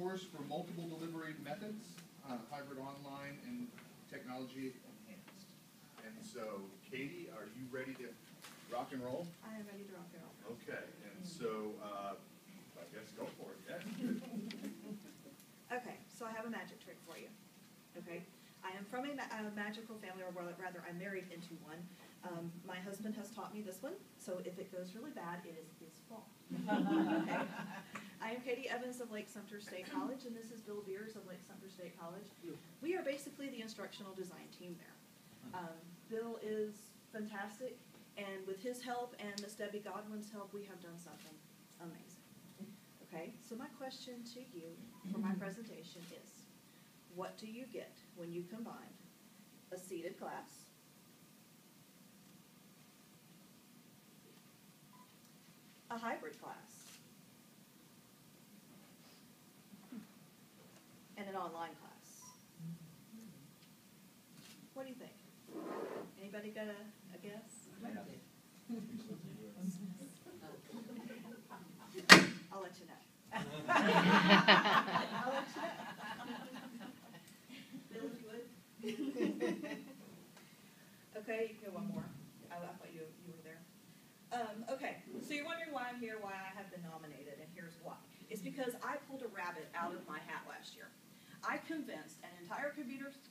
course for multiple delivery methods, hybrid online and technology enhanced. And so, Katie, are you ready to rock and roll? I am ready to rock and roll. Okay, and so, I guess go for it. Yeah. Okay, so I have a magic trick for you. Okay, I am from a magical family, or rather, I'm married into one. My husband has taught me this one, so if it goes really bad, it is his fault. Okay. I am Katie Evans of Lake Sumter State College, and this is Bill Beers of Lake Sumter State College. We are basically the instructional design team there. Bill is fantastic, and with his help and Miss Debbie Godwin's help, we have done something amazing. Okay, so my question to you for my presentation is, what do you get when you combine a seated class, a hybrid class, and an online class? What do you think? Anybody got a guess? I'll let you know. I'll let you know. Bill, if you would. Okay, you can go one more. I thought you were there. Okay, so you're wondering why I'm here, why I have been nominated, and here's why. It's because I pulled a rabbit out of my hat last year. I convinced an entire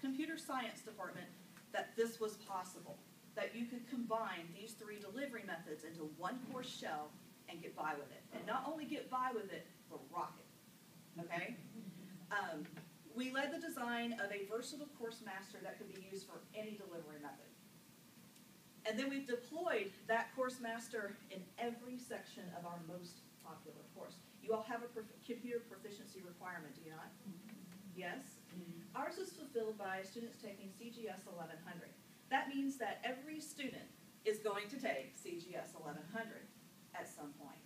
computer science department that this was possible, that you could combine these three delivery methods into one course shell and get by with it. And not only get by with it, but rock it. Okay? We led the design of a versatile course master that could be used for any delivery method. And then we've deployed that course master in every section of our most popular course. You all have a computer proficiency requirement, do you not? Yes? Ours is fulfilled by students taking CGS 1100. That means that every student is going to take CGS 1100 at some point.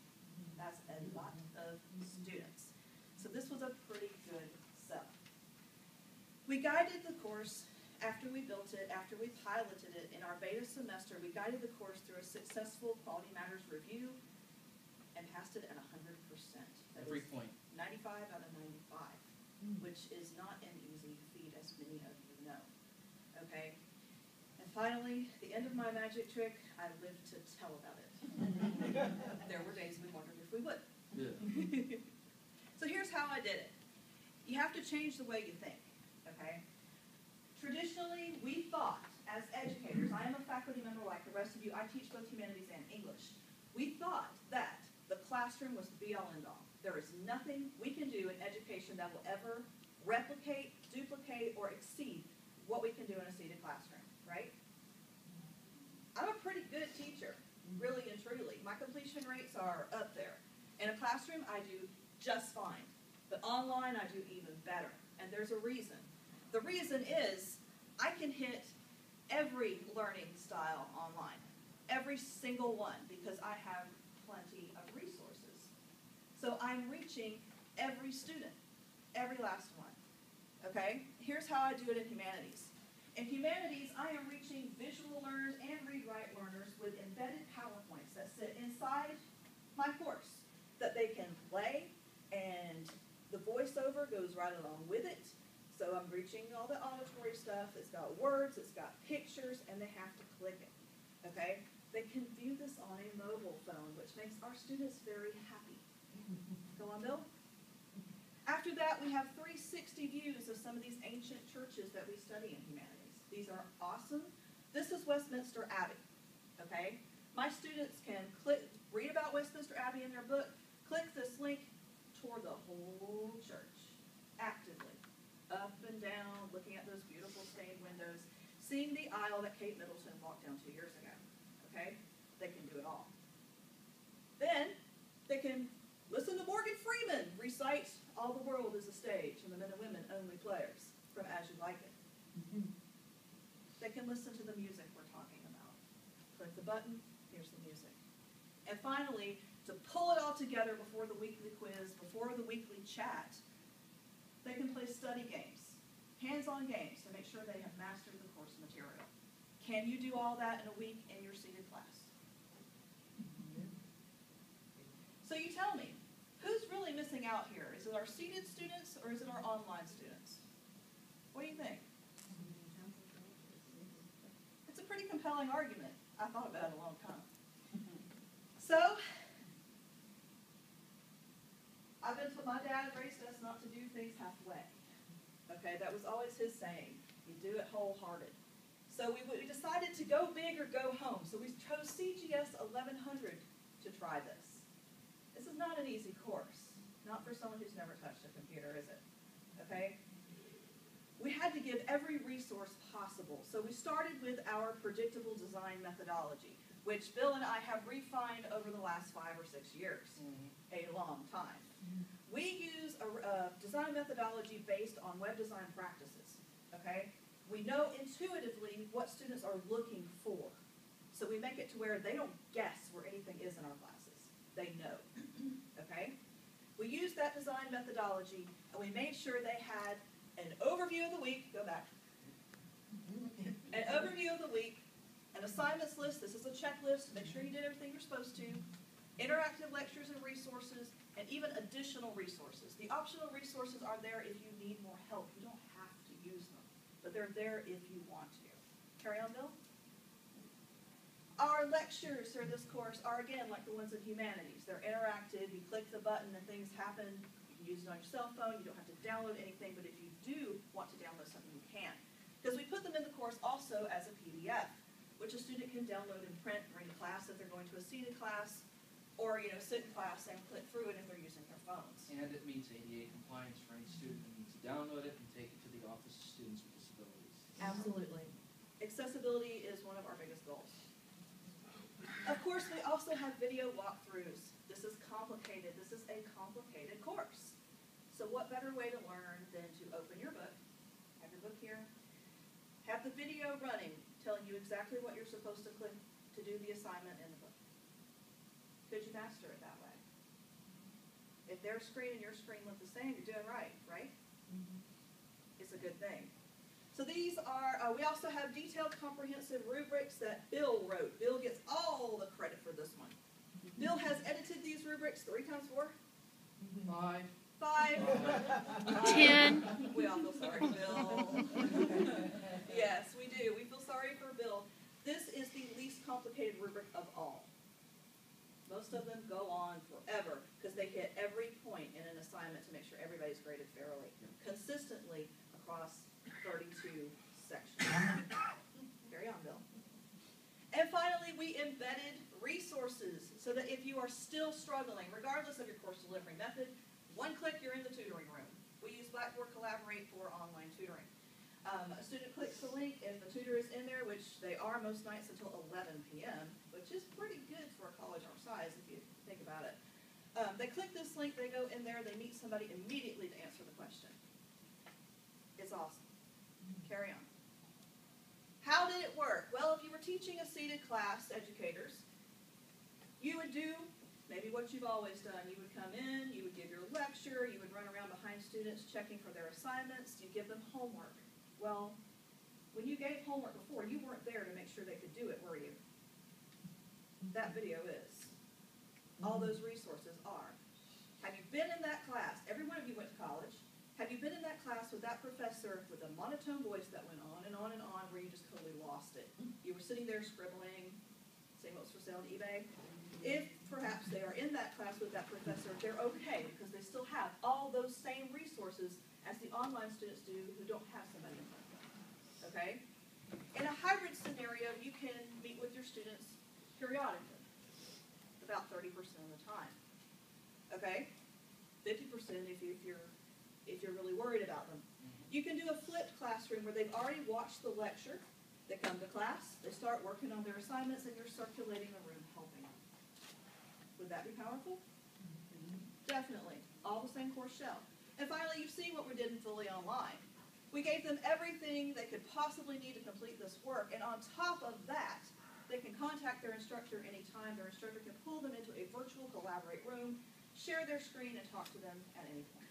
That's a lot of students. So this was a pretty good sell. We guided the course after we built it, after we piloted it in our beta semester. We guided the course through a successful Quality Matters review and passed it at 100%. Every point. 95 out of 95, which is not an easy feat, as many of you know. Okay? And finally, the end of my magic trick, I lived to tell about it. There were days we wondered if we would. Yeah. So here's how I did it. You have to change the way you think, okay? Traditionally, we thought, as educators, I am a faculty member like the rest of you, I teach both humanities and English. We thought that the classroom was the be-all, end-all. There is nothing we can do in education that will ever replicate, duplicate, or exceed what we can do in a seated classroom, right? I'm a pretty good teacher, really and truly. My completion rates are up there. In a classroom, I do just fine. But online, I do even better. And there's a reason. The reason is I can hit every learning style online, every single one, because I have plenty of resources. So I'm reaching every student, every last one. Okay? Here's how I do it in humanities. In humanities, I am reaching visual learners and read-write learners with embedded PowerPoints that sit inside my course that they can play, and the voiceover goes right along with it. So I'm reaching all the auditory stuff. It's got words, it's got pictures, and they have to click it. Okay? They can view this on a mobile phone, which makes our students very happy. Go on, Bill. After that, we have 360 views of some of these ancient churches that we study in humanities. These are awesome. This is Westminster Abbey. Okay? My students can read about Westminster Abbey in their book, click this link, tour the whole church actively. Up and down, looking at those beautiful stained windows, seeing the aisle that Kate Middleton walked down 2 years ago. Okay? They can do it all. Then, they can listen to Morgan Freeman recite All the World is a Stage and the Men and Women Only Players from As You Like It. They can listen to the music we're talking about. Click the button, here's the music. And finally, to pull it all together before the weekly quiz, before the weekly chat, they can play study games, hands-on games, to make sure they have mastered the course material. Can you do all that in a week in your seated class? So you tell me, who's really missing out here? Is it our seated students or is it our online students? What do you think? It's a pretty compelling argument. I thought about it a long time. So, I've been told, my dad raised us not to do things halfway. Okay, that was always his saying. You do it wholehearted. So we decided to go big or go home. So we chose CGS 1100 to try this. This is not an easy course. Not for someone who's never touched a computer, is it? Okay? We had to give every resource possible. So we started with our predictable design methodology, which Bill and I have refined over the last 5 or 6 years. A long time. We use a design methodology based on web design practices. Okay? We know intuitively what students are looking for. So we make it to where they don't guess where anything is in our classes. They know. Okay? We used that design methodology, and we made sure they had an overview of the week. Go back. An overview of the week, an assignments list. This is a checklist. Make sure you did everything you're supposed to. Interactive lectures and resources, and even additional resources. The optional resources are there if you need more help. You don't have to use them, but they're there if you want to. Carry on, Bill? Our lectures for this course are, again, like the ones in humanities. They're interactive. You click the button and things happen. You can use it on your cell phone. You don't have to download anything, but if you do want to download something, you can. Because we put them in the course also as a PDF, which a student can download and print during class if they're going to a seated class, or sit in class and click through it if they're using their phones. And it meets ADA compliance for any student who needs to download it and take it to the Office of Students with Disabilities. Absolutely. Accessibility is one of our biggest goals. Of course, we also have video walkthroughs. This is complicated. This is a complicated course. So what better way to learn than to open your book, have your book here, have the video running, telling you exactly what you're supposed to click to do the assignment in the book. Could you master it that way? If their screen and your screen look the same, you're doing right, right? It's a good thing. So these are, we also have detailed comprehensive rubrics that Bill wrote. Bill gets all the credit for this one. Bill has edited these rubrics 3 times 4? 5. 5. 10. We all feel sorry for Bill. Yes, we do. We feel sorry for Bill. This is the least complicated rubric of all. Most of them go on forever because they hit every point in an assignment to make sure everybody's graded fairly, consistently across 32 sections. Carry on, Bill. And finally, we embedded resources so that if you are still struggling, regardless of your course delivery method, one click, you're in the tutoring room. We use Blackboard Collaborate for online tutoring. A student clicks the link, if the tutor is in there, which they are most nights until 11 p.m., which is pretty good for a college our size if you think about it. They click this link, they go in there, they meet somebody immediately to answer the question. It's awesome. Carry on. How did it work? Well, if you were teaching a seated class, educators, you would do maybe what you've always done. You would come in, you would give your lecture, you would run around behind students checking for their assignments, you give them homework. Well, when you gave homework before, you weren't there to make sure they could do it, were you? That video is. All those resources are. Have you been in that class? Every one of you went to college. Have you been in that class with that professor with a monotone voice that went on and on and on where you just totally lost it? You were sitting there scribbling, saying what was for sale on eBay. If perhaps they are in that class with that professor, they're okay because they still have all those same resources as the online students do who don't have somebody in front of them. Okay? In a hybrid scenario, you can meet with your students periodically, about 30% of the time. Okay? 50% if you're really worried about them. You can do a flipped classroom where they've already watched the lecture, they come to class, they start working on their assignments, and you're circulating the room helping them. Would that be powerful? Definitely. All the same course shell. And finally, you've seen what we did in Fully Online. We gave them everything they could possibly need to complete this work, and on top of that, they can contact their instructor anytime. Their instructor can pull them into a virtual Collaborate room, share their screen, and talk to them at any point.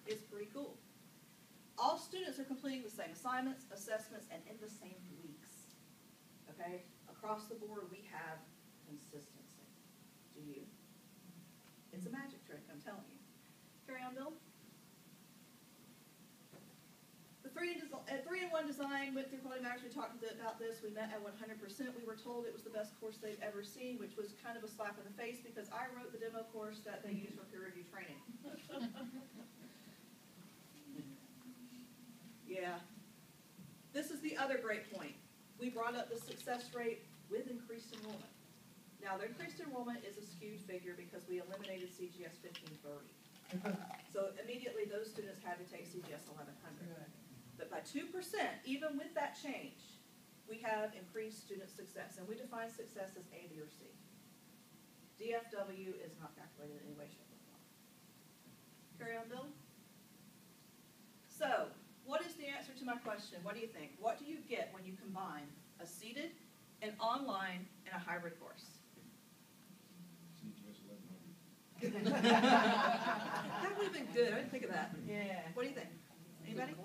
It's pretty cool. All students are completing the same assignments, assessments, and in the same weeks. Okay? Across the board, we have consistency. Do you? It's a magic trick, I'm telling you. Carry on, Bill. The 3-in-1 design went through Quality Matters. We talked about this. We met at 100%. We were told it was the best course they've ever seen, which was kind of a slap in the face because I wrote the demo course that they use for peer review training. Yeah. This is the other great point. We brought up the success rate with increased enrollment. Now, the increased enrollment is a skewed figure because we eliminated CGS 1530. So immediately those students had to take CGS 1100. But by 2%, even with that change, we have increased student success. And we define success as A, B, or C. DFW is not calculated in any way, shape, or form. Carry on, Bill. So, what is the answer to my question? What do you think? What do you get when you combine a seated, an online, and a hybrid course? That would have been good. I didn't think of that. Yeah. What do you think? Anybody?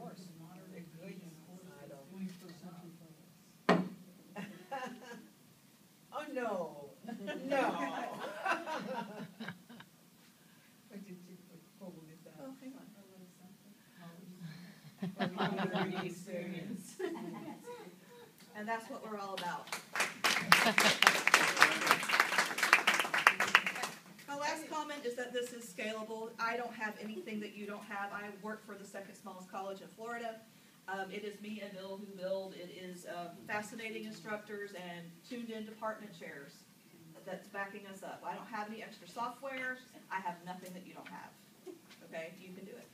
Oh, no. No. What did you pull this out? Oh, hang on. Experience. And that's what we're all about. My last comment is that this is scalable. I don't have anything that you don't have. I work for the second smallest college in Florida. It is me and Bill who build. It is fascinating instructors and tuned-in department chairs that's backing us up. I don't have any extra software. I have nothing that you don't have. Okay, you can do it.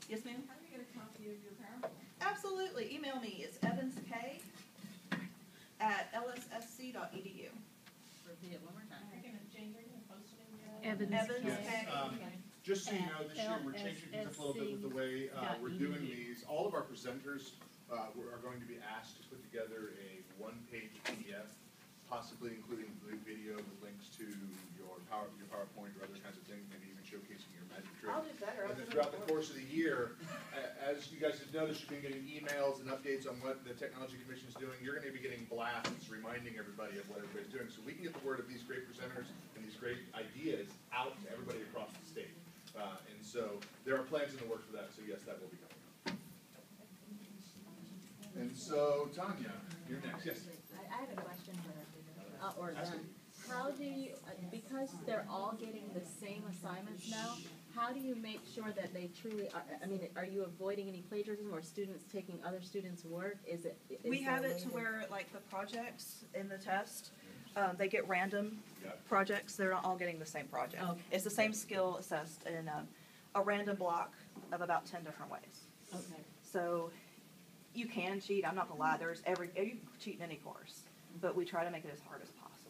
Yes, ma'am? How do you get a copy of your PowerPoint? Absolutely. Email me. It's evansk@lssc.edu. Repeat it one more time. You're gonna change it and post it in your. Evans Yes, just so you know, this year we're changing things up a little bit with the way we're doing these. All of our presenters are going to be asked to put together a one-page PDF, possibly including the video with links to your PowerPoint or other kinds of things, maybe even showcasing your magic trick. I'll do better. And then throughout the course of the year, as you guys have noticed, you've been getting emails and updates on what the Technology Commission is doing. You're going to be getting blasts reminding everybody of what everybody's doing. So we can get the word of these great presenters and these great ideas out to everybody across the state. And so there are plans in the works for that. So yes, that will be coming up. And so Tanya, you're next. Yes. I have a question for or them. How do you, because they're all getting the same assignments now, how do you make sure that they truly are, I mean, are you avoiding any plagiarism or students taking other students' work? We have it to where, like, the projects in the test, they get random projects. They're not all getting the same project. Okay. It's the same skill assessed in a random block of about 10 different ways. Okay. So you can cheat. I'm not gonna lie. You can cheat in any course, but we try to make it as hard as possible.